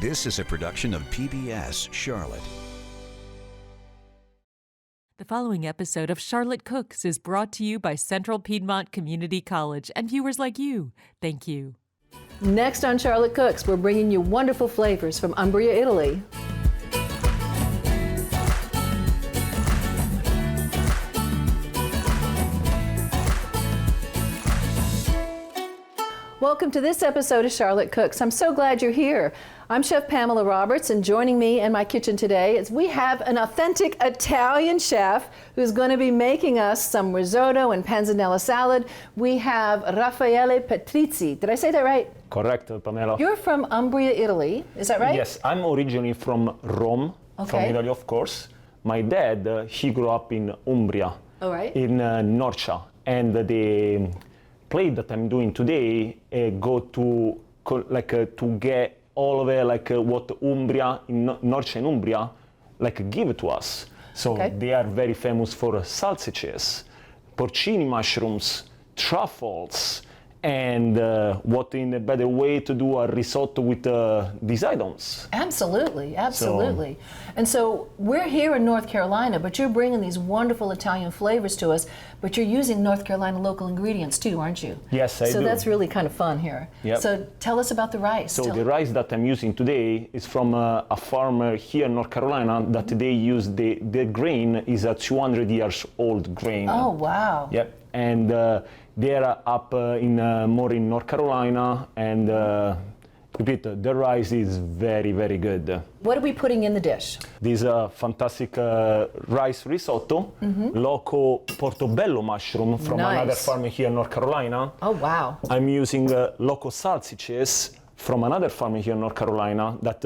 This is a production of PBS Charlotte. The following episode of Charlotte Cooks is brought to you by Central Piedmont Community College and viewers like you. Thank you. Next on Charlotte Cooks, we're bringing you wonderful flavors from Umbria, Italy. Welcome to this episode of Charlotte Cooks. I'm so glad you're here. I'm Chef Pamela Roberts, and joining me in my kitchen today is we have an authentic Italian chef who's going to be making us some risotto and panzanella salad. We have Raffaele Patrizzi. Did I say that right? Correct, Pamela. You're from Umbria, Italy. Is that right? Yes, I'm originally from Rome, from Italy, of course. My dad, he grew up in Umbria, in Norcia, and the play that I'm doing today go to get all of it, what Umbria, in Norcia and Umbria, give to us. So they are very famous for salsiches, porcini mushrooms, truffles, and what in a better way to do a risotto with these items. Absolutely, absolutely. And so we're here in North Carolina, but you're bringing these wonderful Italian flavors to us, but you're using North Carolina local ingredients too, aren't you? Yes, I do. So that's really kind of fun here. Yep. So tell us about the rice. So the rice that I'm using today is from a farmer here in North Carolina that they use, the grain is a 200 years old grain. Oh, wow. Yep, and they are up in more in North Carolina, and repeat, the rice is very, very good. What are we putting in the dish? This fantastic rice risotto, loco portobello mushroom from another farm here in North Carolina. Oh, wow. I'm using loco salsiches from another farm here in North Carolina, that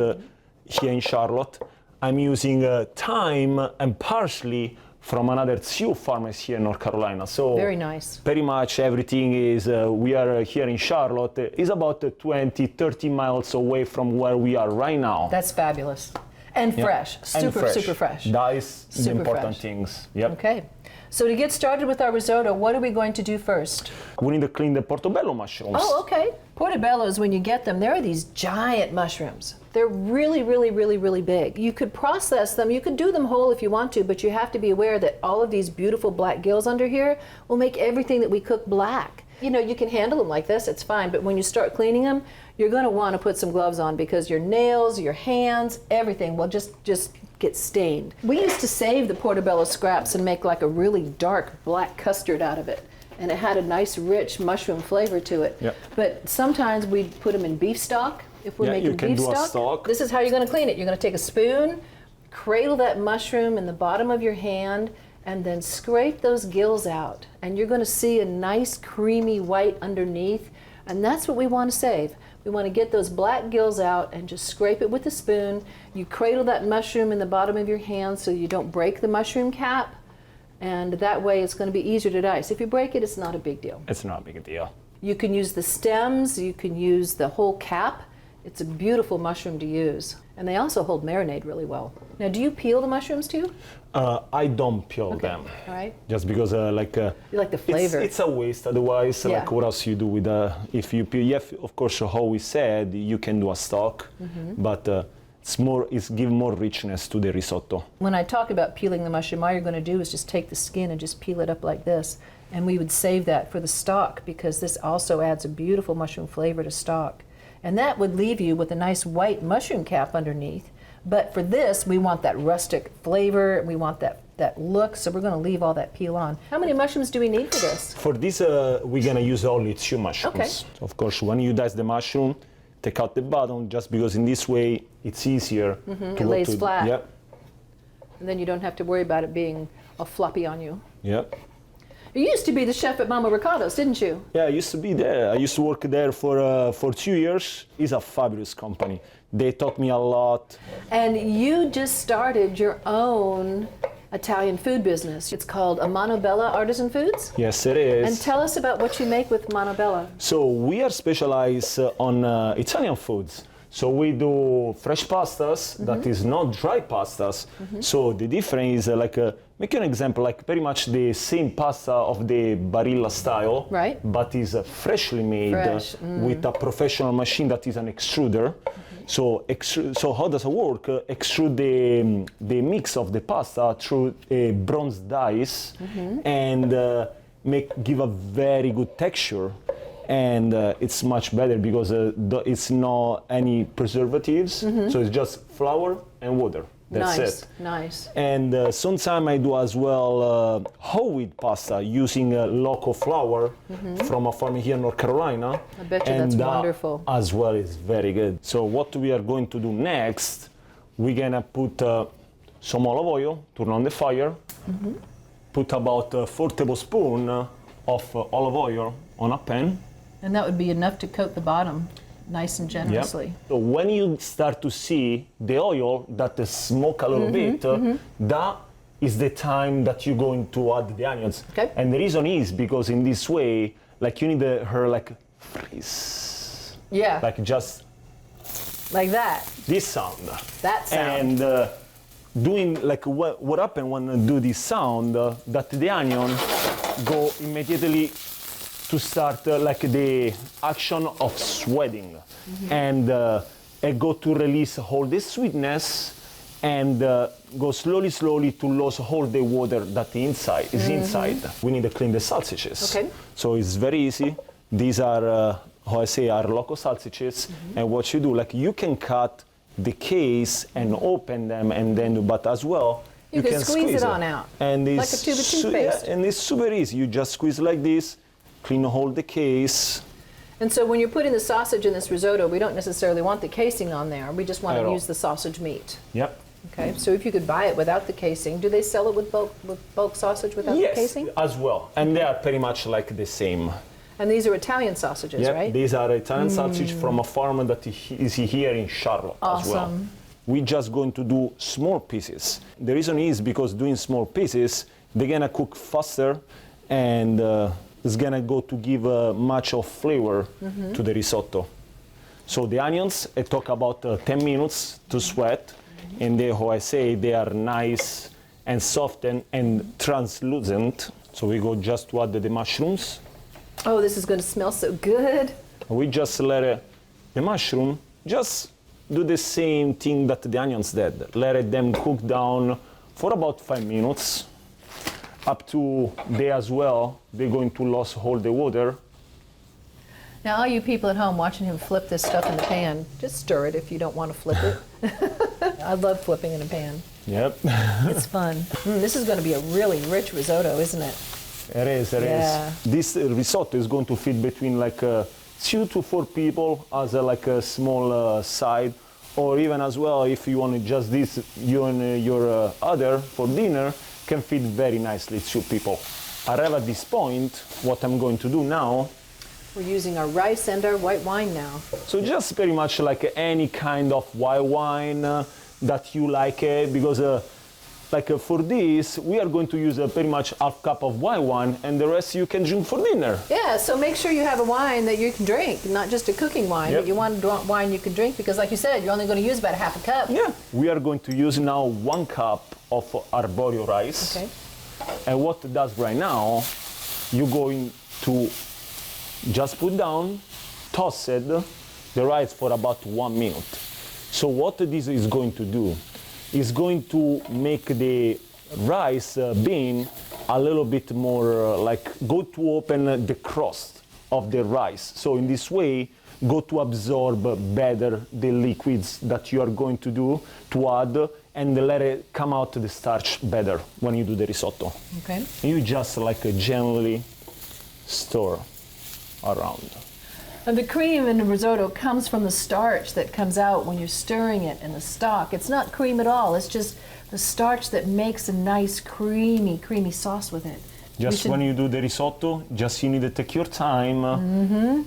here in Charlotte. I'm using thyme and parsley from another two farmers here in North Carolina. So very nice. Pretty much everything is, we are here in Charlotte, is about 20, 30 miles away from where we are right now. That's fabulous. And fresh, super fresh. That is the important fresh. things. Yep. Okay. So to get started with our risotto, what are we going to do first? We need to clean the portobello mushrooms. Oh, okay. Portobellos, when you get them, there are these giant mushrooms. They're really, really, really, really big. You could process them, you could do them whole if you want to, but you have to be aware that all of these beautiful black gills under here will make everything that we cook black. You know, you can handle them like this, it's fine, but when you start cleaning them, you're going to want to put some gloves on because your nails, your hands, everything will just get stained. We used to save the portobello scraps and make like a really dark black custard out of it. And it had a nice rich mushroom flavor to it. Yep. But sometimes we'd put them in beef stock. If we're making beef stock, this is how you're going to clean it. You're going to take a spoon, cradle that mushroom in the bottom of your hand, and then scrape those gills out. And you're going to see a nice creamy white underneath. And that's what we want to save. We want to get those black gills out and just scrape it with a spoon. You cradle that mushroom in the bottom of your hand so you don't break the mushroom cap. And that way it's going to be easier to dice. If you break it, it's not a big deal. It's not a big deal. You can use the stems, you can use the whole cap. It's a beautiful mushroom to use. And they also hold marinade really well. Now, do you peel the mushrooms too? I don't peel them. All right. Just because you like the flavor. It's a waste otherwise. Like what else you do with if you peel? Yeah, of course, how we said, you can do a stock, but it's give more richness to the risotto. When I talk about peeling the mushroom, all you're going to do is just take the skin and just peel it up like this. And we would save that for the stock because this also adds a beautiful mushroom flavor to stock. And that would leave you with a nice white mushroom cap underneath. But for this, we want that rustic flavor, we want that look, so we're going to leave all that peel on. How many mushrooms do we need for this? For this, we're going to use only 2 mushrooms. Okay. Of course, when you dice the mushroom, take out the bottom, just because in this way, it's easier to it lays flat. Yep. And then you don't have to worry about it being all floppy on you. Yep. You used to be the chef at Mama Ricardo's, didn't you? Yeah, I used to be there. I used to work there for 2 years. It's a fabulous company. They taught me a lot. And you just started your own Italian food business. It's called Mano Bella Artisan Foods? Yes, it is. And tell us about what you make with Mano Bella. So we are specialized on Italian foods. So we do fresh pastas, that is not dry pastas. So the difference is make you an example, very much the same pasta of the Barilla style, right? But is freshly made with a professional machine that is an extruder. So how does it work? Extrude the mix of the pasta through a bronze dice and give a very good texture. And it's much better because it's not any preservatives. So it's just flour and water. That's it. Nice. And sometimes I do as well whole wheat pasta using local flour from a farm here in North Carolina. I bet you and that's wonderful. As well is very good. So what we are going to do next, we're gonna put some olive oil, turn on the fire, put about 4 tablespoons of olive oil on a pan. And that would be enough to coat the bottom nice and generously. Yep. So when you start to see the oil that smoke a little bit, that is the time that you're going to add the onions. Okay. And the reason is because in this way, like you need her like freeze. Yeah. Like just like that. this sound. That sound. And doing like what happens when you do this sound, that the onion go immediately to start like the action of sweating, and it go to release all the sweetness and go slowly to lose all the water that is inside. We need to clean the sausages. Okay. So it's very easy. These are how I say are local sausages, and what you do, like you can cut the case and open them, and then but as well you can squeeze it on out, and like a tube of toothpaste. And it's super easy. You just squeeze like this. Clean hold the case. And so when you're putting the sausage in this risotto, we don't necessarily want the casing on there. We just want to use the sausage meat. Yep. Okay. So if you could buy it without the casing, do they sell it with bulk sausage without the casing? Yes, as well. And they are pretty much like the same. And these are Italian sausages, Yep, right? these are Italian sausage from a farm that is here in Charlotte as well. Awesome. We're just going to do small pieces. The reason is because doing small pieces, they're gonna cook faster, and it's gonna go to give much of flavor to the risotto. So the onions, it took about 10 minutes to sweat, and they, how I say, they are nice and soft and translucent. So we go just to add the mushrooms. Oh, this is going to smell so good. We just let the mushroom just do the same thing that the onions did. Let them cook down for about 5 minutes. Up to there as well, they're going to lose all the water. Now, all you people at home watching him flip this stuff in the pan, just stir it if you don't want to flip it. I love flipping in a pan. Yep. It's fun. This is going to be a really rich risotto, isn't it? It is. This risotto is going to fit between like 2 to 4 people as like a small side, or even as well if you want just this, you and your other for dinner, can fit very nicely 2 people. At this point, what I'm going to do now, we're using our rice and our white wine now. So just pretty much like any kind of white wine that you like, because for this, we are going to use pretty much half cup of white wine, and the rest you can drink for dinner. Yeah, so make sure you have a wine that you can drink, not just a cooking wine, but you want wine you can drink, because like you said, you're only going to use about half a cup. Yeah, we are going to use now 1 cup of arborio rice. Okay. And what it does right now, you're going to just put down, toss it, the rice for about 1 minute. So what this is going to do is going to make the rice bean a little bit more go to open the crust of the rice. So in this way, go to absorb better the liquids that you are going to do to add, and let it come out the starch better when you do the risotto. Okay. You just gently stir around. And the cream in the risotto comes from the starch that comes out when you're stirring it in the stock. It's not cream at all. It's just the starch that makes a nice creamy sauce with it. Just when you do the risotto, just you need to take your time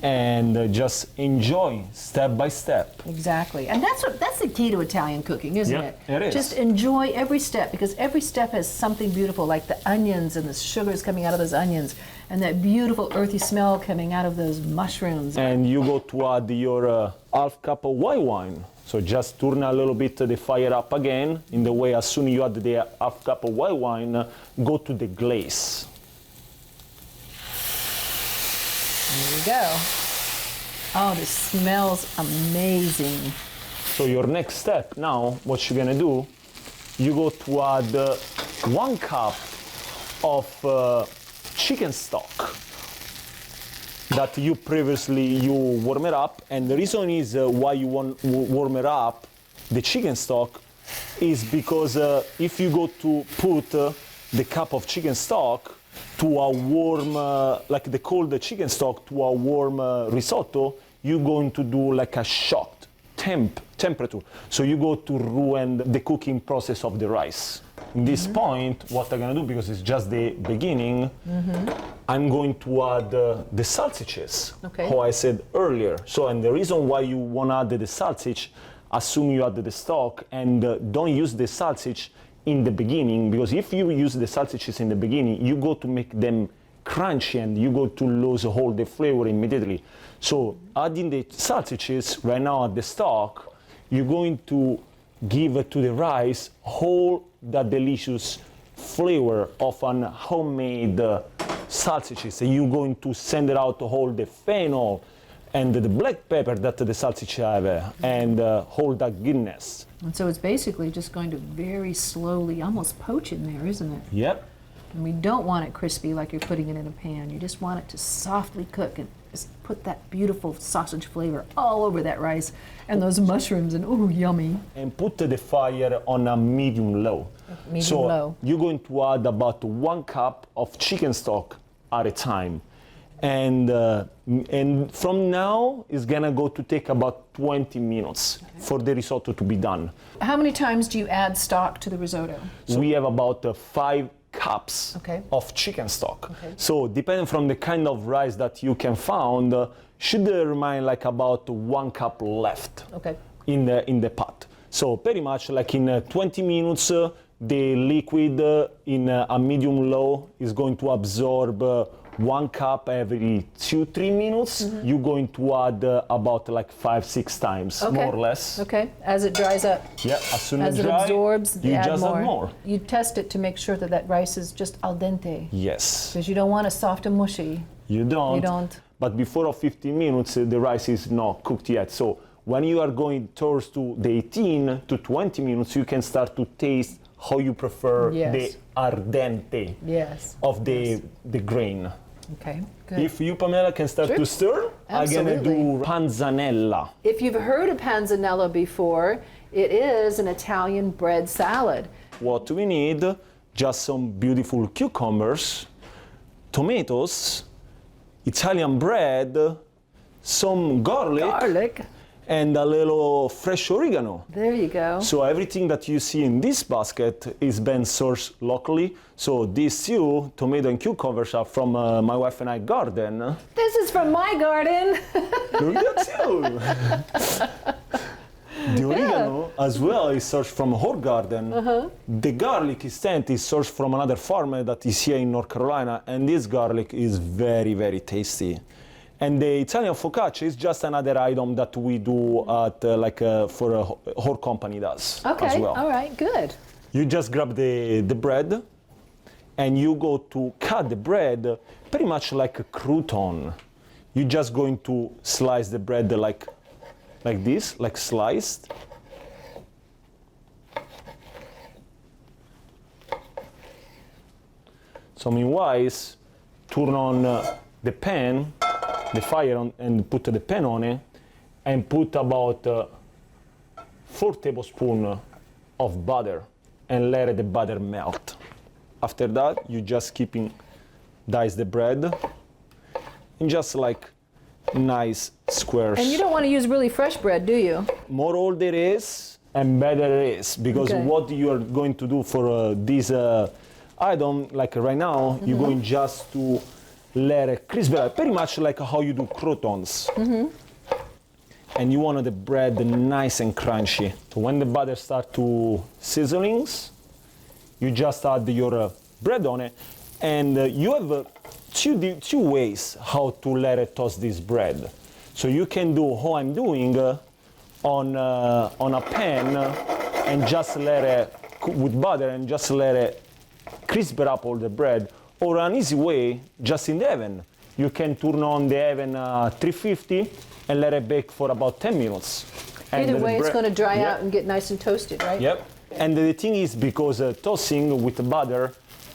and just enjoy step by step. Exactly. And that's the key to Italian cooking, isn't it? It is. Just enjoy every step, because every step has something beautiful, like the onions and the sugars coming out of those onions, and that beautiful earthy smell coming out of those mushrooms. And you go to add your half cup of white wine. So just turn a little bit the fire up again, in the way as soon as you add the half cup of white wine, go to the glaze. There you go. Oh, this smells amazing. So your next step now, what you're gonna do, you go to add 1 cup of chicken stock that you previously warm it up. And the reason is why you want warm it up, the chicken stock, is because if you go to put the cup of chicken stock to a warm, like the cold chicken stock to a warm risotto, you're going to do like a shocked temperature. So you go to ruin the cooking process of the rice. At this point, what I'm gonna do, because it's just the beginning, I'm going to add the salsiches, how I said earlier. So, and the reason why you wanna add the sausage, assume you add the stock, and don't use the sausage in the beginning, because if you use the sausages in the beginning, you go to make them crunchy and you go to lose all the flavor immediately. So adding the sausages right now at the stock, you're going to give to the rice all that delicious flavor of an homemade sausages. And you're going to send it out all the fennel and the black pepper that the sausage have and all that goodness. And so it's basically just going to very slowly almost poach in there, isn't it? Yep. And we don't want it crispy like you're putting it in a pan. You just want it to softly cook and just put that beautiful sausage flavor all over that rice and those mushrooms, and ooh, yummy. And put the fire on a medium low. Medium low. You're going to add about 1 cup of chicken stock at a time. And from now, it's gonna go to take about 20 minutes for the risotto to be done. How many times do you add stock to the risotto? We have about 5 cups of chicken stock. So depending from the kind of rice that you can find, should remain like about 1 cup left in the pot. So pretty much like in 20 minutes, the liquid in a medium low is going to absorb 1 cup every 2-3 minutes. You're going to add about like 5-6 times, more or less. As it dries up. Yeah, as soon as it dry, absorbs, you add just add more. You test it to make sure that that rice is just al dente. Yes. Because you don't want it soft and mushy. You don't. You don't. But before 15 minutes, the rice is not cooked yet. So when you are going towards to the 18 to 20 minutes, you can start to taste how you prefer the al dente of the grain. Okay, good. If you, Pamela, can start to stir, I'm gonna do panzanella. If you've heard of panzanella before, it is an Italian bread salad. What we need, just some beautiful cucumbers, tomatoes, Italian bread, some garlic, and a little fresh oregano. There you go. So everything that you see in this basket is been sourced locally. So these 2 tomato and cucumbers are from my wife and I garden. This is from my garden. Look at you. The oregano as well is sourced from her garden. The garlic is sourced from another farmer that is here in North Carolina, and this garlic is very, very tasty. And the Italian focaccia is just another item that we do at for our company does as well. All right, good. You just grab the bread, and you go to cut the bread pretty much like a crouton. You're just going to slice the bread like this, like sliced. So meanwhile, turn on the pan, the fire on, and put the pan on it, and put about 4 tablespoons of butter, and let the butter melt. After that, you just dice the bread, and just like nice squares. And you don't want to use really fresh bread, do you? More older it is, and better it is, because what you are going to do for this item, like right now, you're going just to let it crisp, pretty much like how you do croutons. And you want the bread nice and crunchy. So when the butter starts to sizzlings, you just add your bread on it, and you have two ways how to let it toast this bread. So you can do how I'm doing on a pan, and just let it cook with butter, and just let it crisp up all the bread. Or an easy way, just in the oven. You can turn on the oven 350 and let it bake for about 10 minutes. Either way, it's going to dry out and get nice and toasted, right? Yep. And the thing is, because tossing with butter,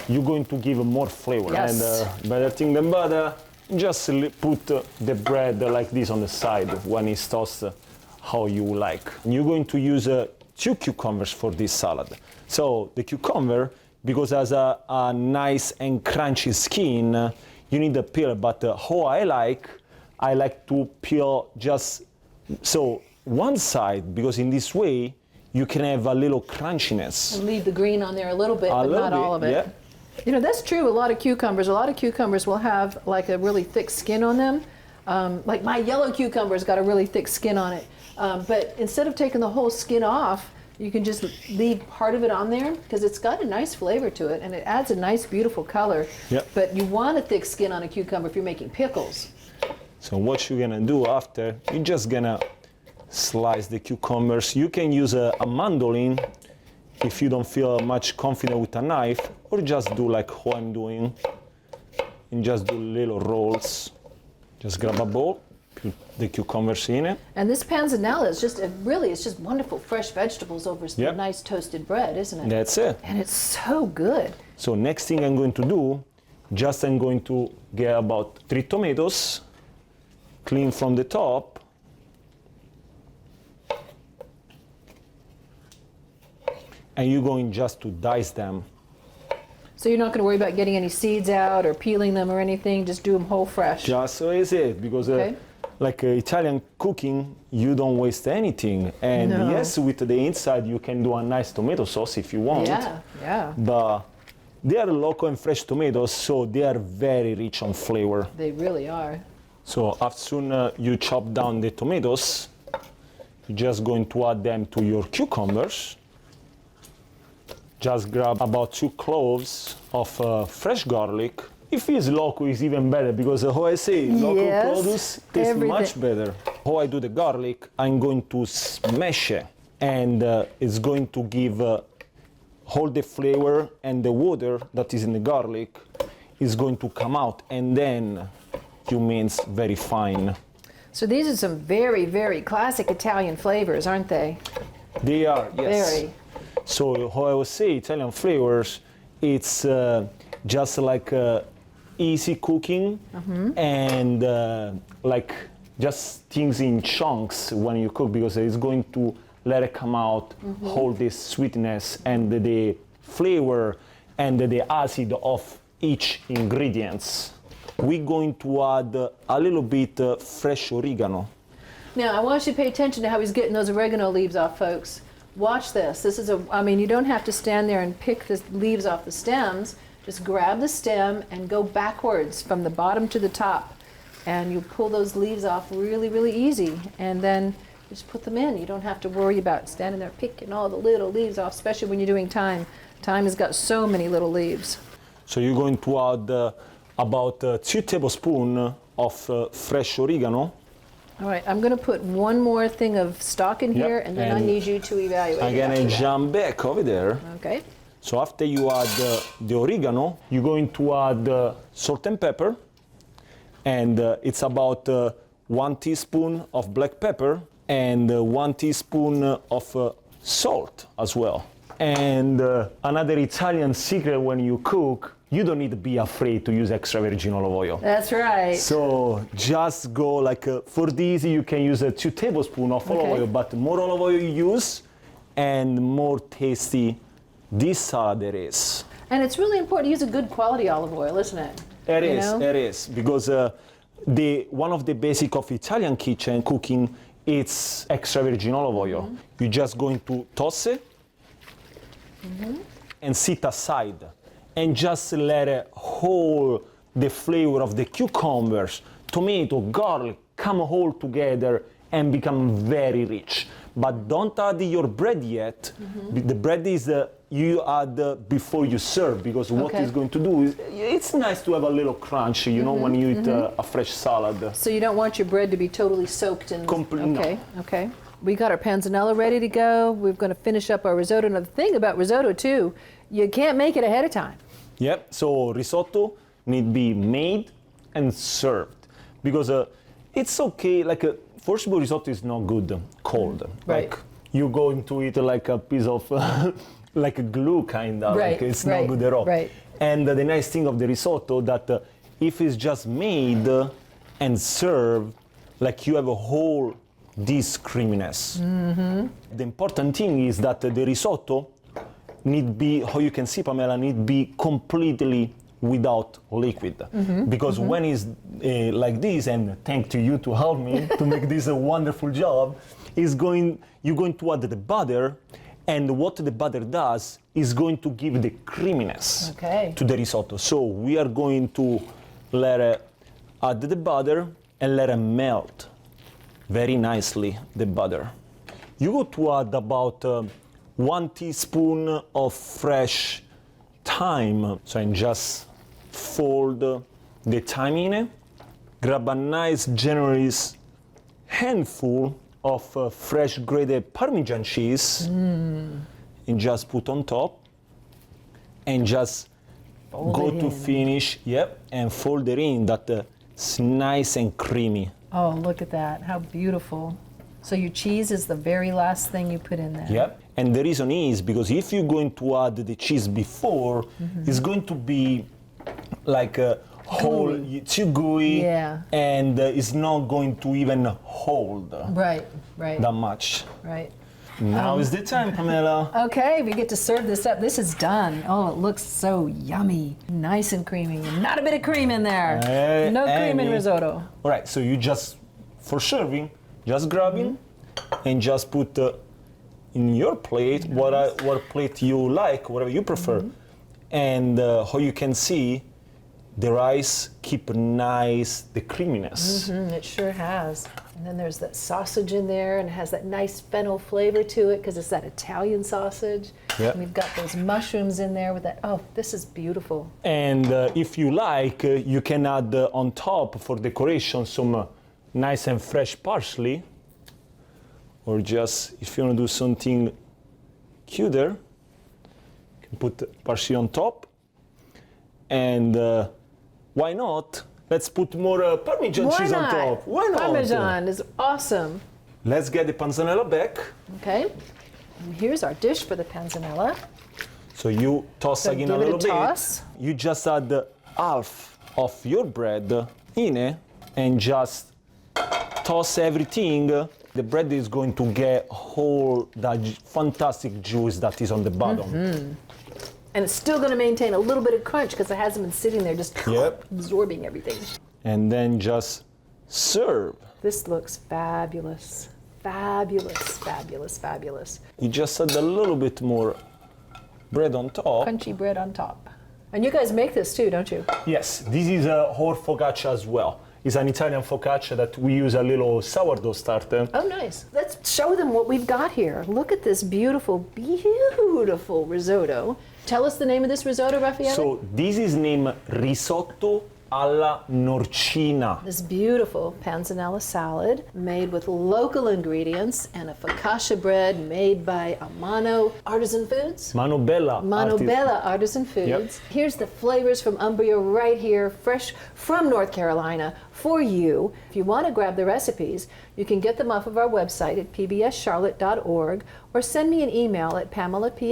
you're going to give more flavor. Yes. And better thing than butter, just put the bread like this on the side when it's toasted, how you like. And you're going to use 2 cucumbers for this salad. So the cucumber, because it has a nice and crunchy skin, you need a peel. But how I like to peel just so one side, because in this way you can have a little crunchiness. And leave the green on there a little bit, but not all of it. Yeah. You know, that's true. A lot of cucumbers will have like a really thick skin on them. Like my yellow cucumber's got a really thick skin on it. But instead of taking the whole skin off, you can just leave part of it on there because it's got a nice flavor to it and it adds a nice, beautiful color. Yep. But you want a thick skin on a cucumber if you're making pickles. So what you're gonna do after, you're just gonna slice the cucumbers. You can use a mandolin if you don't feel much confident with a knife, or just do like how I'm doing and just do little rolls. Just grab a bowl, put the cucumbers in it. And this panzanella is just, it's just wonderful fresh vegetables over some Yep. nice toasted bread, isn't it? That's it. And it's so good. So next thing I'm going to do, I'm going to get about 3 tomatoes, clean from the top. And you're going just to dice them. So you're not going to worry about getting any seeds out or peeling them or anything, just do them whole fresh. Just so is it, because like Italian cooking, you don't waste anything. And No. yes, with the inside, you can do a nice tomato sauce if you want. Yeah. But they are local and fresh tomatoes, so they are very rich on flavor. They really are. So as soon as you chop down the tomatoes, you're just going to add them to your cucumbers. Just grab about 2 cloves of fresh garlic. If it's local, it's even better because how I say, local Yes, produce tastes everything. much better. How I do the garlic, I'm going to smash it, and it's going to give all the flavor, and the water that is in the garlic is going to come out, and then you mince very fine. So these are some very, very classic Italian flavors, aren't they? They are, yes. Very. So how I would say Italian flavors, it's just like easy cooking and like just things in chunks when you cook, because it's going to let it come out, hold this sweetness and the flavor and the acid of each ingredients. We're going to add a little bit fresh oregano. Now, I want you to pay attention to how he's getting those oregano leaves off, folks. Watch this. This is you don't have to stand there and pick the leaves off the stems. Just grab the stem and go backwards from the bottom to the top. And you pull those leaves off really, really easy. And then just put them in. You don't have to worry about standing there picking all the little leaves off, especially when you're doing thyme. Thyme has got so many little leaves. So you're going to add about 2 tablespoons of fresh oregano. All right, I'm going to put one more thing of stock in here, and then I need you to evaluate. I'm going to jump back over there. Okay. So after you add the oregano, you're going to add salt and pepper. And it's about 1 teaspoon of black pepper and 1 teaspoon of salt as well. And another Italian secret when you cook, you don't need to be afraid to use extra virgin olive oil. That's right. So just go like, for this you can use 2 tablespoons of olive oil, but more olive oil you use and more tasty this salad there is. And it's really important to use a good quality olive oil, isn't it? It is, because one of the basic of Italian kitchen cooking, it's extra virgin olive oil. You're just going to toss it and sit aside and just let it hold the flavor of the cucumbers, tomato, garlic, come all together and become very rich. But don't add your bread yet. The bread is you add before you serve, because what it's going to do is, it's nice to have a little crunch, you know, when you eat a fresh salad. So you don't want your bread to be totally soaked in. No. Okay. We got our panzanella ready to go. We're going to finish up our risotto. Now the thing about risotto too, you can't make it ahead of time. Yep, so risotto need to be made and served, because it's okay, like First of all, risotto is not good cold. Right. Like you go into it like a piece of, like a glue kind of. Right, Like it's right, not good at all. right. And the nice thing of the risotto that if it's just made and served, like you have a whole this creaminess. The important thing is that the risotto need be, how you can see, Pamela, need be completely without liquid. Because when it's like this, and thank to you to help me to make this a wonderful job, you're going to add the butter, and what the butter does is going to give the creaminess to the risotto. So we are going to let it add the butter and let it melt very nicely, the butter. You go to add about 1 teaspoon of fresh thyme. So I just fold the thyme in it, grab a nice generous handful of fresh grated Parmesan cheese and just put on top and just go to finish, and fold it in that it's nice and creamy. Oh, look at that. How beautiful. So your cheese is the very last thing you put in there. Yep. And the reason is because if you're going to add the cheese before, it's going to be like a whole, too gooey, and it's not going to even hold that much. Right. Now is the time, Pamela. Okay, we get to serve this up. This is done. Oh, it looks so yummy. Nice and creamy. Not a bit of cream in there. No cream in risotto. All right, so you just, for serving, just grabbing and just put in your plate what plate you like, whatever you prefer. And how you can see, the rice keep nice, the creaminess. It sure has. And then there's that sausage in there, and it has that nice fennel flavor to it because it's that Italian sausage. And we've got those mushrooms in there with that. Oh, this is beautiful. And if you like, you can add on top for decoration some nice and fresh parsley, or just if you want to do something cuter, you can put parsley on top. And why not? Let's put more Parmesan cheese on top. Why not? Parmesan is awesome. Let's get the panzanella back. Okay. And here's our dish for the panzanella. So you toss again a little bit. Toss. You just add half of your bread in it and just toss everything. The bread is going to get all that fantastic juice that is on the bottom. And it's still going to maintain a little bit of crunch because it hasn't been sitting there just absorbing everything. And then just serve. This looks fabulous. Fabulous, fabulous, fabulous. You just add a little bit more bread on top. Crunchy bread on top. And you guys make this too, don't you? Yes, this is a whole focaccia as well. It's an Italian focaccia that we use a little sourdough starter. Oh, nice. Let's show them what we've got here. Look at this beautiful, beautiful risotto. Tell us the name of this risotto, Raffaele. So this is named risotto alla norcina. This beautiful panzanella salad made with local ingredients and a focaccia bread made by Amano Artisan Foods. Mano Bella. Mano Bella Artisan Foods. Here's the flavors from Umbria right here, fresh from North Carolina for you. If you want to grab the recipes, you can get them off of our website at pbscharlotte.org or send me an email at pamela.roberts,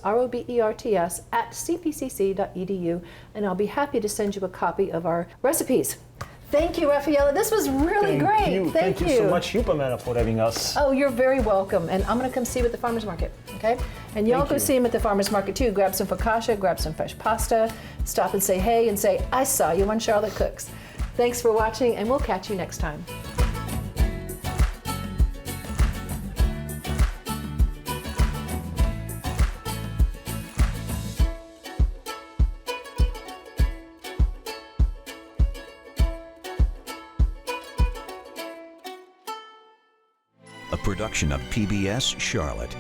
R-O-B-E-R-T-S, @cpcc.edu, and I'll be happy to send you a copy of our recipes. Thank you, Raffaele. This was really great. Thank you so much, Pamela, for having us. Oh, you're very welcome. And I'm going to come see you at the farmer's market, okay? And y'all go see him at the farmer's market too. Grab some focaccia, grab some fresh pasta, stop and say hey and say, I saw you on Charlotte Cooks. Thanks for watching, and we'll catch you next time. A production of PBS Charlotte.